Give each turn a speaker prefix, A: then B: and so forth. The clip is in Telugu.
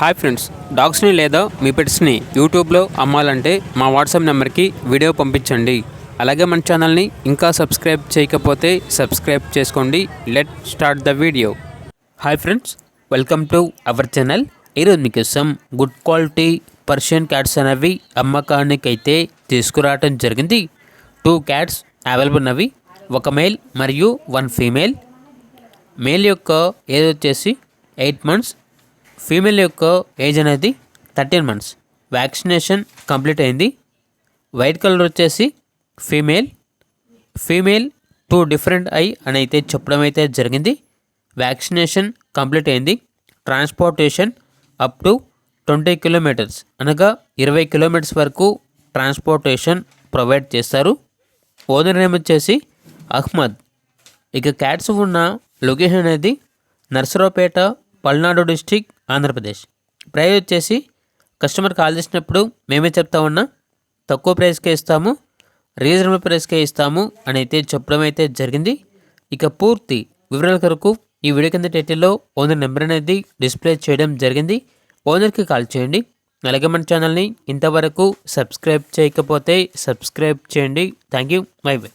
A: హాయ్ ఫ్రెండ్స్, డాగ్స్ని లేదా మీ పెట్స్ని యూట్యూబ్లో అమ్మాలంటే మా వాట్సాప్ నెంబర్కి వీడియో పంపించండి. అలాగే మన ఛానల్ని ఇంకా సబ్స్క్రైబ్ చేయకపోతే సబ్స్క్రైబ్ చేసుకోండి. Let start the video. Hi friends, welcome to our channel. ఈరోజు మీకోసం గుడ్ క్వాలిటీ పర్షియన్ క్యాట్స్ అనేవి అమ్మకానికి అయితే తీసుకురావడం జరిగింది. 2 క్యాట్స్ అవైలబుల్ ఉన్నవి, 1 మేల్ మరియు 1 ఫీమేల్. మేల్ యొక్క ఏజ్ వచ్చేసి 8 మంత్స్, ఫీమేల్ యొక్క ఏజ్ అనేది 13 మంత్స్. వ్యాక్సినేషన్ కంప్లీట్ అయింది. వైట్ కలర్ వచ్చేసి ఫీమేల్ 2 డిఫరెంట్ ఐ అని అయితే చెప్పడం అయితే జరిగింది. వ్యాక్సినేషన్ కంప్లీట్ అయింది. ట్రాన్స్పోర్టేషన్ అప్ టు 20 కిలోమీటర్స్ అనగా 20 కిలోమీటర్స్ వరకు ట్రాన్స్పోర్టేషన్ ప్రొవైడ్ చేస్తారు. ఓనర్ నేమ్ వచ్చేసి అహ్మద్. ఇక క్యాట్స్ ఉన్న లొకేషన్ అనేది నర్సరావుపేట, పల్నాడు డిస్టిక్, ఆంధ్రప్రదేశ్. ప్రైస్ వచ్చేసి కస్టమర్ కాల్ చేసినప్పుడు మేమే చెప్తా ఉన్నా, తక్కువ ప్రైస్కే ఇస్తాము, రీజనబుల్ ప్రైస్కే ఇస్తాము అని అయితే చెప్పడం అయితే జరిగింది. ఇక పూర్తి వివరాల కొరకు ఈ వీడియో కింద టైటిల్లో ఓనర్ నెంబర్ అనేది డిస్ప్లే చేయడం జరిగింది. ఓనర్కి కాల్ చేయండి. అలాగే మన ఛానల్ని ఇంతవరకు సబ్స్క్రైబ్ చేయకపోతే సబ్స్క్రైబ్ చేయండి. Thank you. By by.